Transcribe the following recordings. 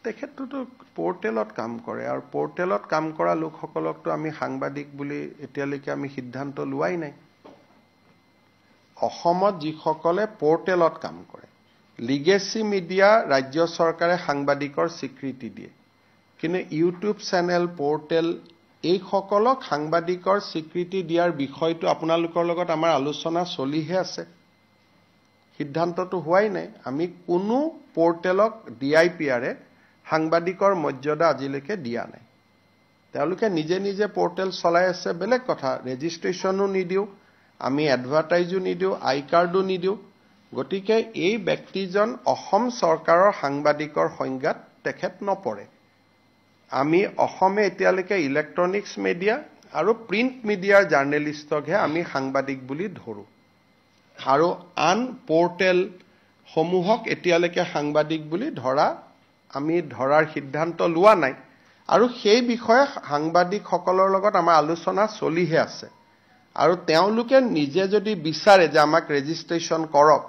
তেখেতটো পোৰ্টেলত কাম কৰে আৰু পোৰ্টেলত কাম কৰা লোকসকলকতো আমি সাংবাদিক বুলি এতিয়ালৈকে আমি সিদ্ধান্ত লোৱাই নাই অসমত যিসকলে পোৰ্টেলত কাম কৰে লিগেসি মিডিয়া ৰাজ্য চৰকাৰে সাংবাদিকৰ স্বীকৃতি দিয়ে কিন্তু ইউটিউব চেনেল পোৰ্টেল এই সকলক সাংবাদিকৰ স্বীকৃতি দিয়াৰ বিষয়টো আপোনালোকৰ লগত আমাৰ আলোচনা চলিহে আছে সিদ্ধান্তটো হোৱাই নাই আমি কোনো পোৰ্টেলক ডিআইপিআৰে সাংবাদিকৰ মৰ্যাদা আজিলৈকে দিয়া নাই তেওঁলোকে নিজে নিজে পোৰ্টেল চলাই আছে বেলেগ কথা ৰেজিষ্ট্ৰেচনো নিদিও আমি এডভাৰটাইজো নিদিও আই কাৰ্ডো নিদিও গতিকে এই ব্যক্তিজন অসম চৰকাৰৰ সাংবাদিকৰ সংজ্ঞাত তেখেত নপৰে আমি অসমে এতিয়ালৈকে ইলেক্ট্ৰনিক্স মিডিয়া আৰু প্ৰিণ্ট মিডিয়াৰ জাৰ্নেলিষ্টকহে আমি সাংবাদিক বুলি ধৰো আৰু আন পোৰ্টেল সমূহক এতিয়ালৈকে সাংবাদিক বুলি আমি ধৰাৰ সিদ্ধান্ত লোৱা নাই আৰু সেই বিষয়ে সাংবাদিকসকলৰ লগত আমাৰ আলোচনা চলিহে আছে আৰু তেওঁলোকে নিজে যদি বিচাৰে যে আমাক ৰেজিষ্ট্ৰেচন কৰক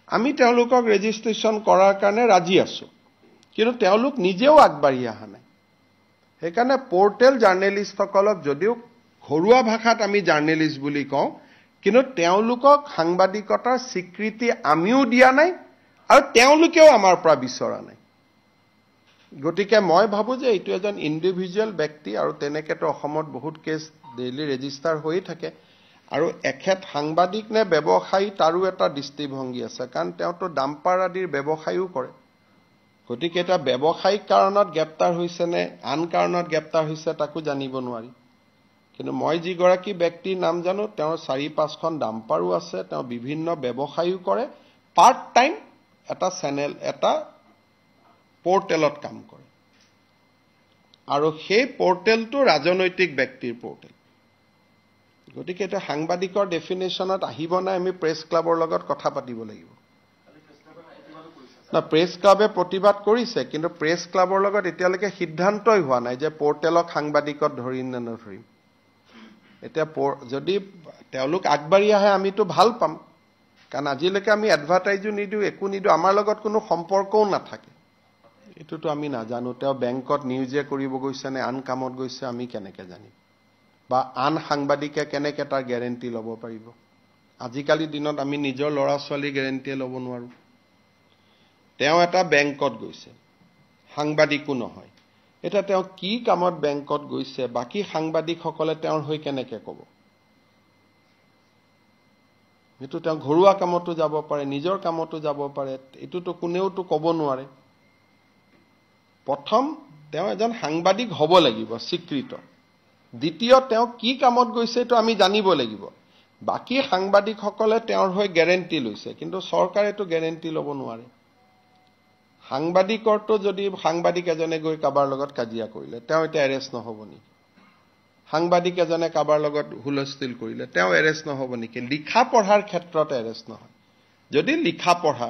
আমি তেওঁলোকক ৰেজিষ্ট্ৰেচন কৰাৰ কাৰণে ৰাজি আছো কিন্তু তেওঁলোক নিজেও আগবাঢ়ি অহা নাই সেইকাৰণে পোৰ্টেল জাৰ্নেলিষ্টসকলক যদিও ঘৰুৱা ভাষাত আমি জাৰ্নেলিষ্ট বুলি কওঁ কিন্তু তেওঁলোকক সাংবাদিকতাৰ স্বীকৃতি আমিও দিয়া নাই আৰু তেওঁলোকেও আমাৰ পৰা বিচৰা নাই গতিকে মই ভাবো যে এইটো এজন ইন্ডিভিজুৱেল ব্যক্তি আৰু তেনেকেতো অসমত বহুত কেছ ডেইলি ৰেজিষ্টাৰ হৈ থাকে আৰু এখেত সাংবাদিক নে ব্যৱসায়ী তাৰো এটা দৃষ্টিভংগী আছে কাৰণ তেওঁতো ডাম্পাৰ আদিৰ ব্যৱসায়ও কৰে গতিকে এটা ব্যৱসায়িক কাৰণত গ্ৰেপ্তাৰ হৈছে নে আন কাৰণত গ্ৰেপ্তাৰ হৈছে তাকো জানিব নোৱাৰি কিন্তু মই যিগৰাকী ব্যক্তিৰ নাম জানো তেওঁৰ 4-5খন ডাম্পাৰো আছে তেওঁ বিভিন্ন ব্যৱসায়ও কৰে পাৰ্ট টাইম এটা চেনেল এটা পোৰ্টেলত কাম কৰে আৰু সেই পোৰ্টেলটো ৰাজনৈতিক ব্যক্তিৰ পোৰ্টেল গতিকে এটা সাংবাদিকৰ ডেফিনেশ্যনত আহিব নাই আমি প্ৰেছ ক্লাবৰ লগত কথা পাতিব লাগিব না প্ৰেছ ক্লাবে প্ৰতিবাদ কৰিছে কিন্তু প্ৰেছ ক্লাবৰ লগত এতিয়ালৈকে সিদ্ধান্তই হোৱা নাই যে পোৰ্টেলক সাংবাদিকত ধৰিম নে নধৰিম এতিয়া যদি তেওঁলোক আগবাঢ়ি আহে আমিতো ভাল পাম কাৰণ আজিলৈকে আমি এডভাৰটাইজো নিদিও একো নিদিও আমাৰ লগত কোনো সম্পৰ্কও নাথাকে এটোতো আমি নাজানো তেওঁ বেংকত নিউজে কৰিব গৈছে নে আন কামত গৈছে আমি কেনেকে জানিম বা আন সাংবাদিকে কেনেকে তাৰ গ্যাৰেন্টি ল'ব পাৰিব আজিকালি দিনত আমি নিজৰ ল'ৰা ছোৱালী গ্যাৰেন্টি ল'ব নোৱাৰো তেওঁ এটা বেংকত গৈছে সাংবাদিকো নহয় এটা তেওঁ কি কামত বেংকত গৈছে বাকি সাংবাদিকসকলে তেওঁৰ হৈ কেনেকে ক'ব এটো তেওঁ ঘৰুৱা কামতো যাব পাৰে নিজৰ কামতো যাব পাৰে এটোতো কোনেওতো ক'ব নোৱাৰে প্ৰথম তেওঁ এজন সাংবাদিক হ'ব লাগিব স্বীকৃত দ্বিতীয় তেওঁ কি কামত গৈছে তো আমি জানিব লাগিব বাকি সাংবাদিকসকলে তেওঁৰ হৈ গ্যাৰেন্টি লৈছে কিন্তু চৰকাৰে তো গ্যাৰেন্টি ল'ব নোৱাৰে সাংবাদিকৰটো যদি সাংবাদিক এজনে গৈ কাবাৰ লগত কাজিয়া কৰিলে তেওঁ এটা এৰেষ্ট নহব নেকি সাংবাদিক এজনে কাবাৰ লগত হুলস্থুল কৰিলে তেওঁ এৰেষ্ট নহব নেকি লিখা পঢ়াৰ ক্ষেত্ৰত এৰেষ্ট নহয় যদি লিখা পঢ়া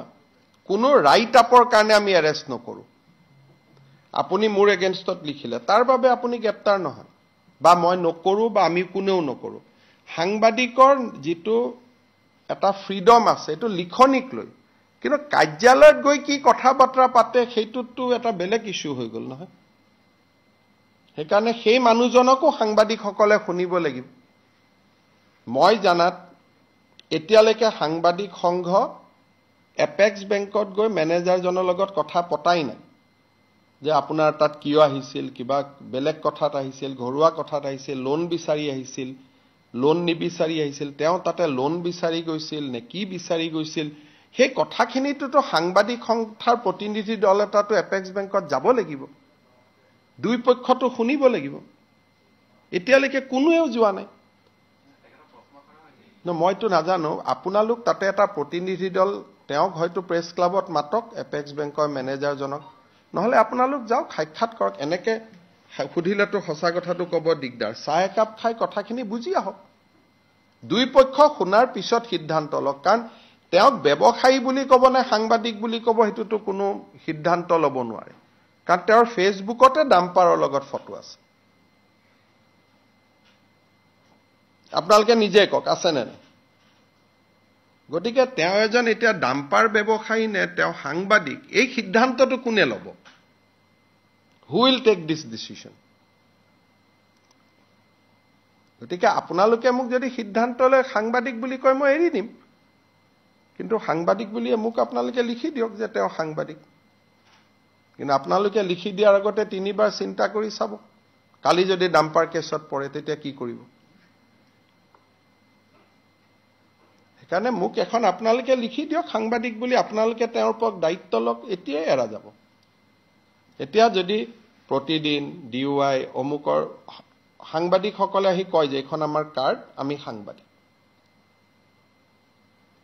কোনো ৰাইট আপৰ কাৰণে আমি এৰেষ্ট নকৰো আপুনি মোৰ এগেইনষ্টত লিখিলে তাৰ বাবে আপুনি গ্ৰেপ্তাৰ নহয় বা মই নকৰো বা আমি কোনেও নকৰো সাংবাদিকৰ যেটো এটা ফ্ৰীডম আছে এটো লিখনিক লৈ কিন্তু কাৰ্যালয়ত গৈ কি কথা বতৰা পাতে সেইটোতো এটা বেলেগ ইস্যু হৈ গল নহয় সেইকাৰণে সেই মানুহজনকো সাংবাদিকসকলে শুনিব লাগিব মই জানাত এতিয়ালৈকে সাংবাদিক সংঘ এপেক্স বেংকত গৈ মেনেজাৰজনৰ লগত কথা পতাই নাই যে আপোনাৰ তাত কিয় আহিছিল কিবা বেলেগ কথাত আহিছিল ঘৰুৱা কথাত আহিছিল লোন বিচাৰি আহিছিল লোন নিবিচাৰি আহিছিল তেওঁ তাতে লোন বিচাৰি গৈছিল নে কি বিচাৰি গৈছিল সেই কথাখিনিটো সাংবাদিক সংস্থাৰ প্ৰতিনিধি দল এটাটো এপেক্স বেংকত যাব লাগিব দুই পক্ষটো শুনিব লাগিব এতিয়ালৈকে কোনোৱেও যোৱা নাই মইতো নাজানো আপোনালোক তাতে এটা প্ৰতিনিধি দল তেওঁক হয়তো প্ৰেছ ক্লাবত মাতক এপেক্স বেংকৰ মেনেজাৰজনক নহলে আপোনালোক যাওক সাক্ষাৎ কৰক এনেকে সুধিলেতো সঁচা কথাটো ক'ব দিগদাৰ চাহ একাপ খাই কথাখিনি বুজি আহক দুই পক্ষ শুনাৰ পিছত সিদ্ধান্ত লওক কাৰণ তেওঁক ব্যৱসায়ী বুলি ক'ব নে সাংবাদিক বুলি ক'ব হেতুটো কোনো সিদ্ধান্ত ল'ব নোৱাৰে কাৰণ তেওঁৰ ফেসবুকতে ডাম্পাৰৰ লগত ফটো আছে আপোনালোকে নিজে কক আছে নে গতিকে তেওঁ এজন এতিয়া ডাম্পাৰ ব্যৱসায়ী নে তেওঁ সাংবাদিক এই সিদ্ধান্তটো কোনে ল'ব Who will take this decision? গতিকে আপোনালোকে মোক যদি সিদ্ধান্ত লয় সাংবাদিক বুলি কয় মই এৰি দিম কিন্তু সাংবাদিক বুলি মোক আপোনালোকে লিখি দিয়ক যে তেওঁ সাংবাদিক কিন্তু আপোনালোকে লিখি দিয়াৰ আগতে তিনিবাৰ চিন্তা কৰি চাব কালি যদি ডাম্পাৰ কেছত পৰে তেতিয়া কি কৰিব সেইকাৰণে মোক এখন আপোনালোকে লিখি দিয়ক সাংবাদিক বুলি আপোনালোকে তেওঁৰ ওপৰত দায়িত্ব লওক এতিয়াই এৰা যাব এতিয়া যদি প্ৰতিদিন ডিউআই অমুকৰ সাংবাদিকসকলে আহি কয় যে এখন আমাৰ কাৰ্ড আমি সাংবাদিক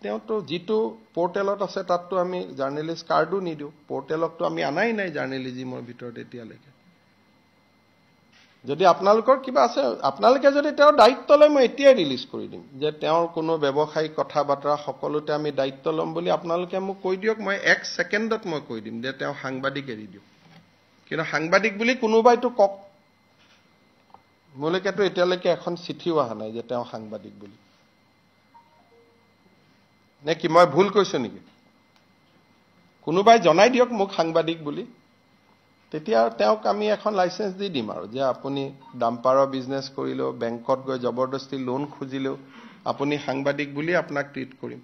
তেওঁতো যিটো পোৰ্টেলত আছে তাততো আমি জাৰ্নেলিষ্ট কাৰ্ডো নিদিওঁ পোৰ্টেলকতো আমি আনাই নাই জাৰ্নেলিজিমৰ ভিতৰত এতিয়ালৈকে যদি আপোনালোকৰ কিবা আছে আপোনালোকে যদি তেওঁৰ দায়িত্ব লয় মই এতিয়াই ৰিলিজ কৰি দিম যে তেওঁৰ কোনো ব্যৱসায়িক কথা বাৰ্তা সকলোতে আমি দায়িত্ব ল'ম বুলি আপোনালোকে মোক কৈ দিয়ক মই 1 ছেকেণ্ডত মই কৈ দিম যে তেওঁ সাংবাদিক এৰি দিওঁ কিন্তু সাংবাদিক বুলি কোনোবাইতো কক মোলৈকেতো এতিয়ালৈকে এখন চিঠিও অহা নাই যে তেওঁ সাংবাদিক বুলি নে কি মই ভুল কৈছো নেকি কোনোবাই জনাই দিয়ক মোক সাংবাদিক বুলি তেতিয়া তেওঁক আমি এখন লাইসেন্স দি দিম আৰু যে আপুনি ডাম্পাৰৰ বিজনেছ কৰিলেও বেংকত গৈ জবৰদস্তি লোন খুজিলেও আপুনি সাংবাদিক বুলি আপোনাক ট্ৰিট কৰিম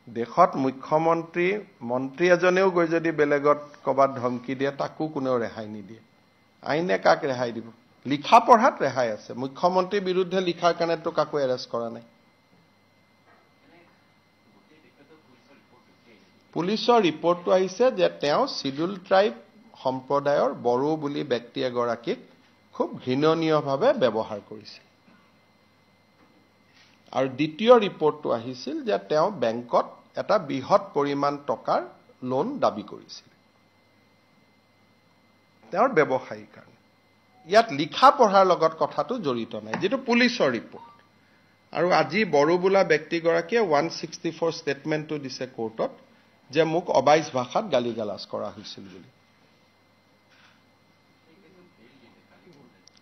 দেশত মুখ্যমন্ত্ৰী মন্ত্ৰী এজনেও গৈ যদি বেলেগত কবাত ধমকি দিয়ে তাকো কোনেও ৰেহাই নিদিয়ে আইনে কাক ৰেহাই দিব লিখা পঢ়াত ৰেহাই আছে মুখ্যমন্ত্ৰীৰ বিৰুদ্ধে লিখাৰ কাৰণেতো কাকো এৰেষ্ট কৰা নাই পুলিচৰ ৰিপৰ্টটো আহিছে যে তেওঁ শিডিউল ট্ৰাইব সম্প্ৰদায়ৰ বড়ো বুলি ব্যক্তি এগৰাকীক খুব ঘৃণনীয়ভাৱে ব্যৱহাৰ কৰিছিল আৰু দ্বিতীয় ৰিপৰ্টটো আহিছিল যে তেওঁ বেংকত এটা বৃহৎ পৰিমাণ টকাৰ লোন দাবী কৰিছিল তেওঁৰ ব্যৱসায়িক কাৰণে ইয়াত লিখা পঢ়াৰ লগত কথাটো জড়িত নাই যেটো পুলিচৰ ৰিপৰ্ট আৰু আজি বড়ো বোলা ব্যক্তিগৰাকীয়ে 164 ষ্টেটমেণ্টটো দিছে কোৰ্টত যে মোক অবাইজ ভাষাত গালিগালাজ কৰা হৈছিল বুলি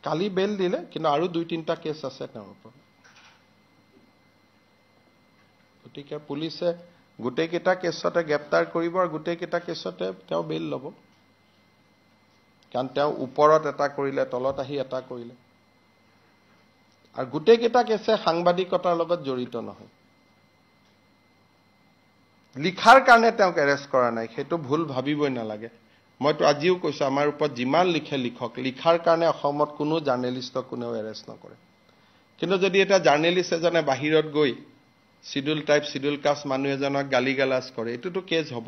কালি বেল দিলে কিন্তু আৰু 2-3টা কেছ আছে তেওঁৰ ওপৰত গতিকে পুলিচে গোটেইকেইটা কেছতে গ্ৰেপ্তাৰ কৰিব আৰু গোটেইকেইটা কেছতে তেওঁ বেল ল'ব কাৰণ তেওঁ ওপৰত এটা কৰিলে তলত আহি এটা কৰিলে আৰু গোটেইকেইটা কেছে সাংবাদিকতাৰ লগত জড়িত নহয় লিখাৰ কাৰণে তেওঁক এৰেষ্ট কৰা নাই সেইটো ভুল ভাবিবই নালাগে মইতো আজিও কৈছো আমাৰ ওপৰত যিমান লিখে লিখক লিখাৰ কাৰণে অসমত কোনো জাৰ্নেলিষ্টক কোনেও এৰেষ্ট নকৰে কিন্তু যদি এটা জাৰ্নেলিষ্ট এজনে বাহিৰত গৈ শিডিউল টাইপ শিডিউল কাষ্ট মানুহ এজনক গালিগালাজ কৰে এইটোতো কেছ হ'ব